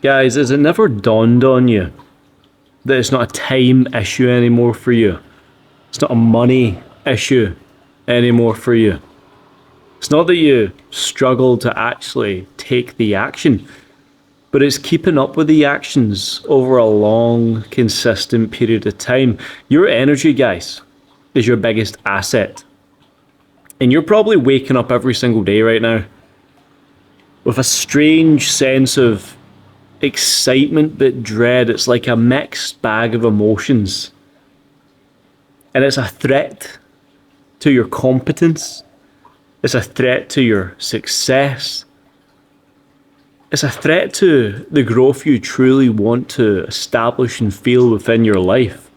Guys, has it never dawned on you that it's not a time issue anymore for you? It's not a money issue anymore for you. It's not that you struggle to actually take the action, but it's keeping up with the actions over a long, consistent period of time. Your energy, guys, is your biggest asset. And you're probably waking up every single day right now with a strange sense of excitement but dread. It's like a mixed bag of emotions. And it's a threat to your competence. It's a threat to your success. It's a threat to the growth you truly want to establish and feel within your life.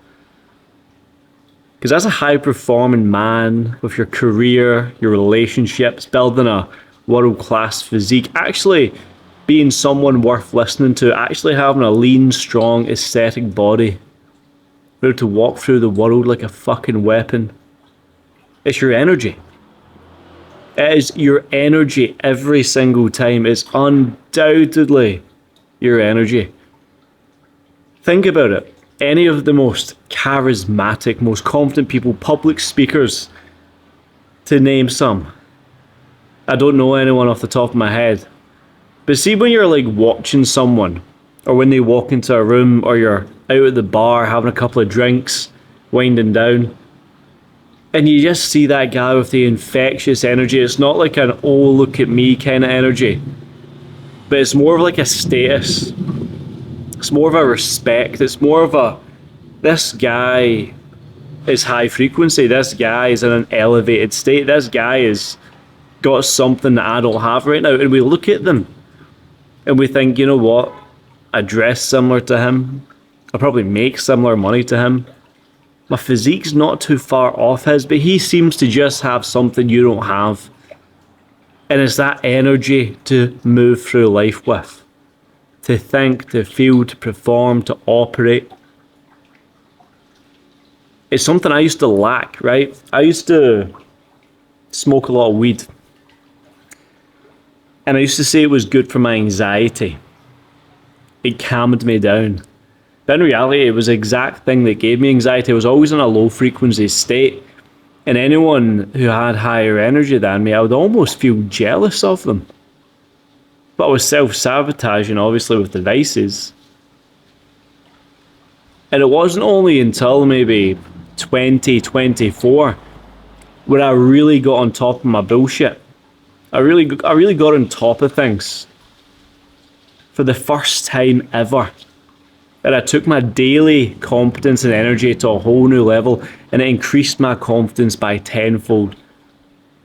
Because as a high-performing man with your career, your relationships, building a world-class physique, actually being someone worth listening to, actually having a lean, strong, aesthetic body, ready to walk through the world like a fucking weapon, it's your energy. It is your energy every single time. It's undoubtedly your energy. Think about it. Any of the most charismatic, most confident people, public speakers, to name some. I don't know anyone off the top of my head. But see, when you're like watching someone, or when they walk into a room, or you're out at the bar having a couple of drinks, winding down, and you just see that guy with the infectious energy. It's not like an, oh, look at me kind of energy, but it's more of like a status. It's more of a respect. It's more of a, this guy is high frequency. This guy is in an elevated state. This guy has got something that I don't have right now. And we look at them and we think, you know what? I dress similar to him. I probably make similar money to him. My physique's not too far off his, but he seems to just have something you don't have. And it's that energy to move through life with. To think, to feel, to perform, to operate. It's something I used to lack, right? I used to smoke a lot of weed. And I used to say it was good for my anxiety. It calmed me down. But in reality, it was the exact thing that gave me anxiety. I was always in a low frequency state. And anyone who had higher energy than me, I would almost feel jealous of them. But I was self-sabotaging, obviously, with the vices. And it wasn't only until maybe 2024 where I really got on top of my bullshit. I really got on top of things. For the first time ever. And I took my daily competence and energy to a whole new level, and it increased my confidence by tenfold.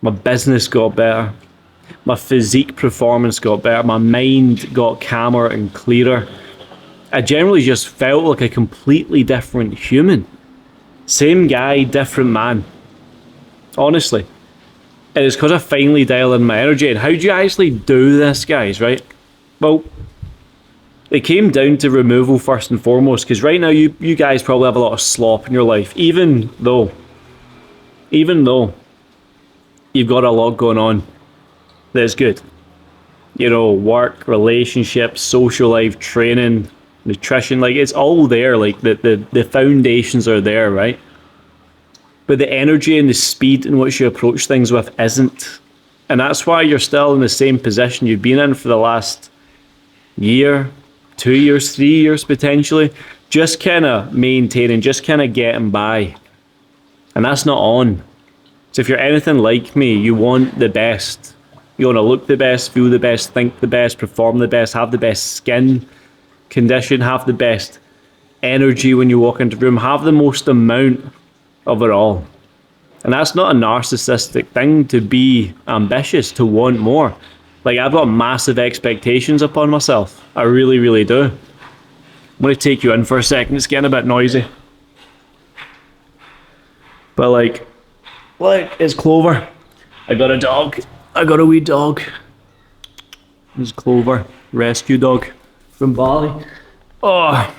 My business got better. My physique performance got better. My mind got calmer and clearer. I generally just felt like a completely different human. Same guy, different man. Honestly. And it's because I finally dialed in my energy. And how do you actually do this, guys, right? Well, it came down to removal first and foremost, because right now you guys probably have a lot of slop in your life, even though you've got a lot going on that's good. You know, work, relationships, social life, training, nutrition, like it's all there, like the foundations are there, right? But the energy and the speed in which you approach things with isn't. And that's why you're still in the same position you've been in for the last year, 2 years, 3 years potentially, just kind of maintaining, just kind of getting by. And that's not on. So if you're anything like me, you want the best. You want to look the best, feel the best, think the best, perform the best, have the best skin condition, have the best energy when you walk into the room, have the most amount of it all. And that's not a narcissistic thing to be ambitious, to want more. Like, I've got massive expectations upon myself. I really, really do. I'm going to take you in for a second. It's getting a bit noisy. But like, it's Clover. I got a dog. I got a wee dog. It's Clover. Rescue dog from Bali. Oh.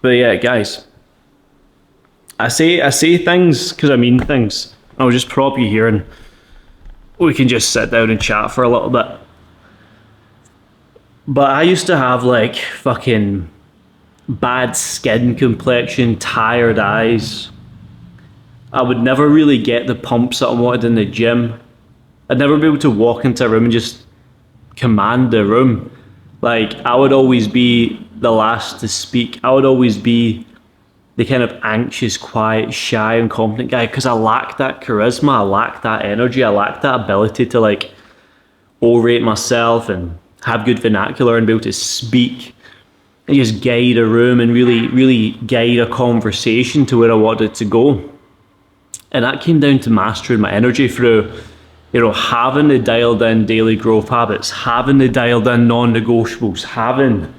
But yeah, guys. I say things because I mean things. I'll just prop you here and we can just sit down and chat for a little bit. But I used to have like fucking bad skin complexion, tired eyes. I would never really get the pumps that I wanted in the gym. I'd never be able to walk into a room and just command the room. Like, I would always be the last to speak. I would always be the kind of anxious, quiet, shy, and confident guy because I lack that charisma, I lack that energy, I lack that ability to like orate myself and have good vernacular and be able to speak and just guide a room and really guide a conversation to where I wanted to go. And that came down to mastering my energy through, having the dialed in daily growth habits, having the dialed in non-negotiables, having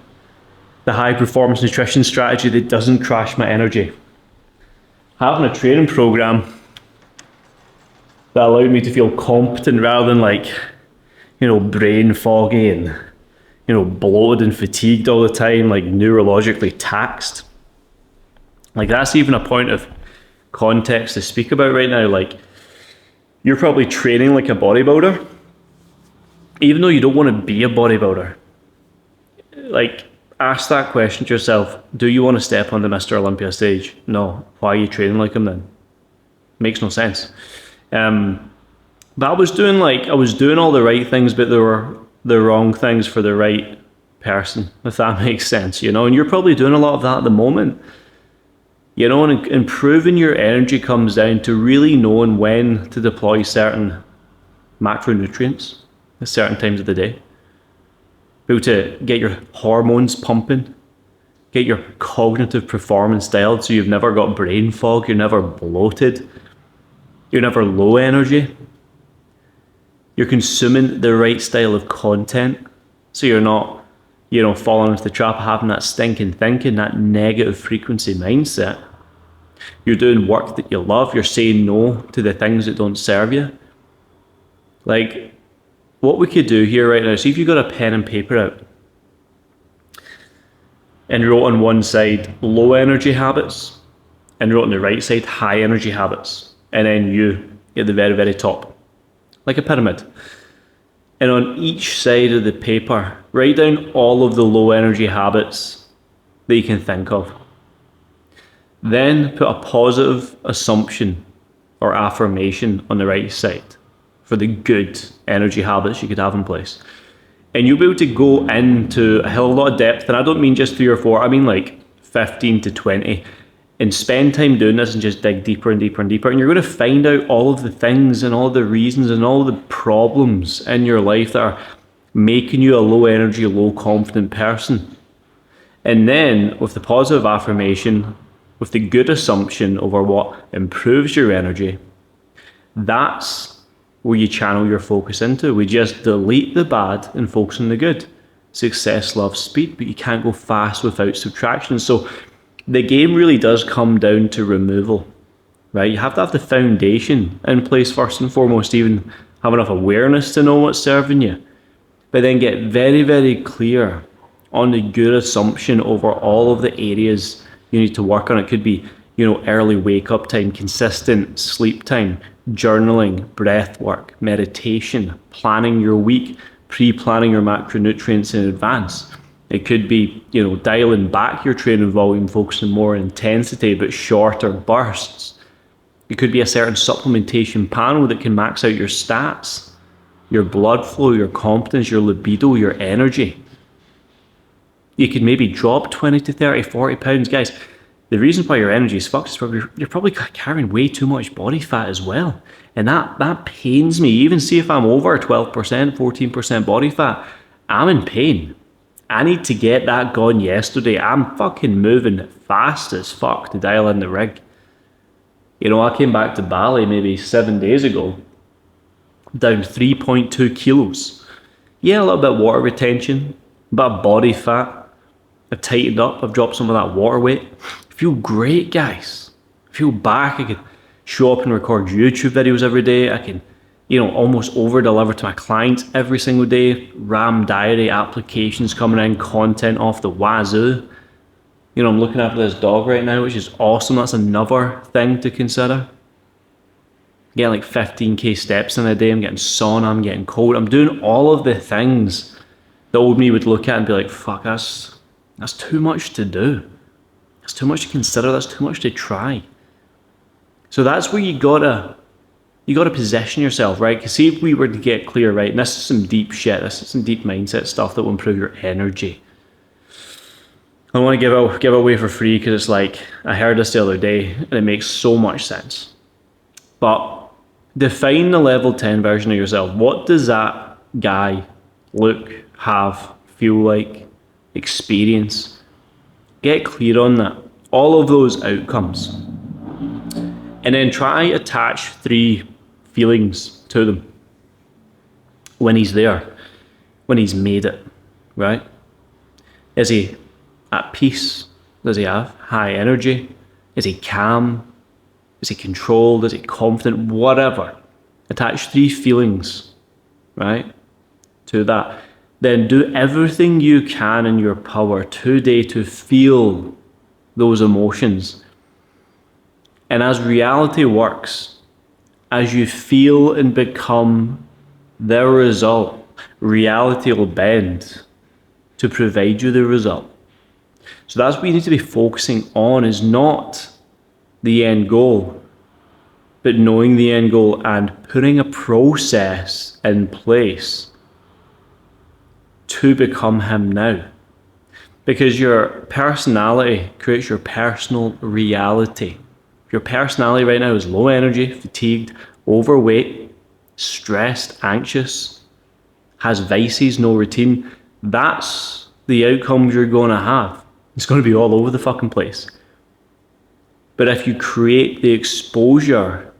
the high performance nutrition strategy that doesn't crash my energy, having a training program that allowed me to feel competent rather than like, brain foggy and, bloated and fatigued all the time, like neurologically taxed. Like, that's even a point of context to speak about right now. Like, you're probably training like a bodybuilder, even though you don't want to be a bodybuilder. Like, ask that question to yourself. Do you want to step on the Mr. Olympia stage? No. Why are you training like him then? Makes no sense. But I was doing all the right things, but there were the wrong things for the right person, if that makes sense, and you're probably doing a lot of that at the moment. And improving your energy comes down to really knowing when to deploy certain macronutrients at certain times of the day. Be able to get your hormones pumping, get your cognitive performance dialed so you've never got brain fog, you're never bloated, you're never low energy. You're consuming the right style of content so you're not, falling into the trap of having that stinking thinking, that negative frequency mindset. You're doing work that you love. You're saying no to the things that don't serve you. Like, what we could do here right now, see if you got a pen and paper out and wrote on one side low energy habits and wrote on the right side high energy habits, and then you at the very, very top, like a pyramid. And on each side of the paper, write down all of the low energy habits that you can think of. Then put a positive assumption or affirmation on the right side for the good energy habits you could have in place. And you'll be able to go into a hell of a lot of depth, and I don't mean just 3 or 4, I mean like 15 to 20, and spend time doing this and just dig deeper and deeper and deeper. And you're going to find out all of the things and all the reasons and all the problems in your life that are making you a low energy, low confident person. And then with the positive affirmation, with the good assumption over what improves your energy, that's where you channel your focus into. We just delete the bad and focus on the good. Success loves speed, but you can't go fast without subtraction. So the game really does come down to removal, right? You have to have the foundation in place first and foremost, even have enough awareness to know what's serving you, but then get very, very clear on the good assumption over all of the areas you need to work on. It could be, early wake up time, consistent sleep time, journaling, breath work, meditation, planning your week, pre-planning your macronutrients in advance. It could be, dialing back your training volume, focusing more on intensity, but shorter bursts. It could be a certain supplementation panel that can max out your stats, your blood flow, your competence, your libido, your energy. You could maybe drop 20 to 30, 40 pounds. Guys, the reason why your energy is fucked is probably you're probably carrying way too much body fat as well. And that pains me. Even see if I'm over 12%, 14% body fat, I'm in pain. I need to get that gone yesterday. I'm fucking moving fast as fuck to dial in the rig. I came back to Bali maybe 7 days ago, down 3.2 kilos. Yeah, a little bit of water retention, but body fat. I've tightened up, I've dropped some of that water weight. I feel great, guys. I feel back. I can show up and record YouTube videos every day. I can, almost over deliver to my clients every single day. RAM diary applications coming in, content off the wazoo. I'm looking after this dog right now, which is awesome. That's another thing to consider. Getting like 15k steps in a day. I'm getting sauna, I'm getting cold. I'm doing all of the things the old me would look at and be like, fuck, that's too much to do. That's too much to consider. That's too much to try. So that's where you gotta position yourself, right? Because see, if we were to get clear, right, and this is some deep shit, this is some deep mindset stuff that will improve your energy. I don't want to give away for free because it's like, I heard this the other day and it makes so much sense. But define the level 10 version of yourself. What does that guy look, have, feel like, experience? Get clear on that. All of those outcomes. And then try attach 3 feelings to them when he's there, when he's made it, right? Is he at peace? Does he have high energy? Is he calm? Is he controlled? Is he confident? Whatever. Attach 3 feelings, right, to that. Then do everything you can in your power today to feel those emotions. And as reality works, as you feel and become the result, reality will bend to provide you the result. So that's what you need to be focusing on, is not the end goal, but knowing the end goal and putting a process in place to become him now. Because your personality creates your personal reality. Your personality right now is low energy, fatigued, overweight, stressed, anxious, has vices, no routine. That's the outcomes you're going to have. It's going to be all over the fucking place. But if you create the exposure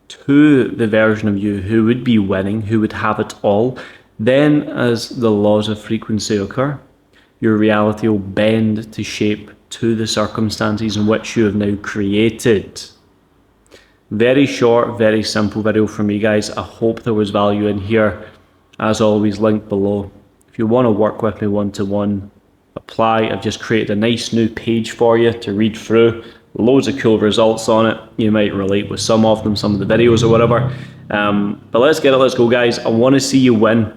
to the version of you who would be winning, who would have it all, then as the laws of frequency occur, your reality will bend to shape to the circumstances in which you have now created. Very short, very simple video for me, guys. I hope there was value in here. As always, link below. If you want to work with me one-to-one, apply. I've just created a nice new page for you to read through. Loads of cool results on it. You might relate with some of them, some of the videos or whatever. But let's get it, let's go, guys. I want to see you win.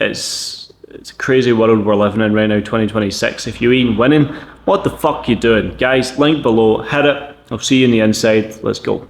It's a crazy world we're living in right now, 2026. If you ain't winning, what the fuck you doing? Guys, link below, hit it. I'll see you on the inside. Let's go.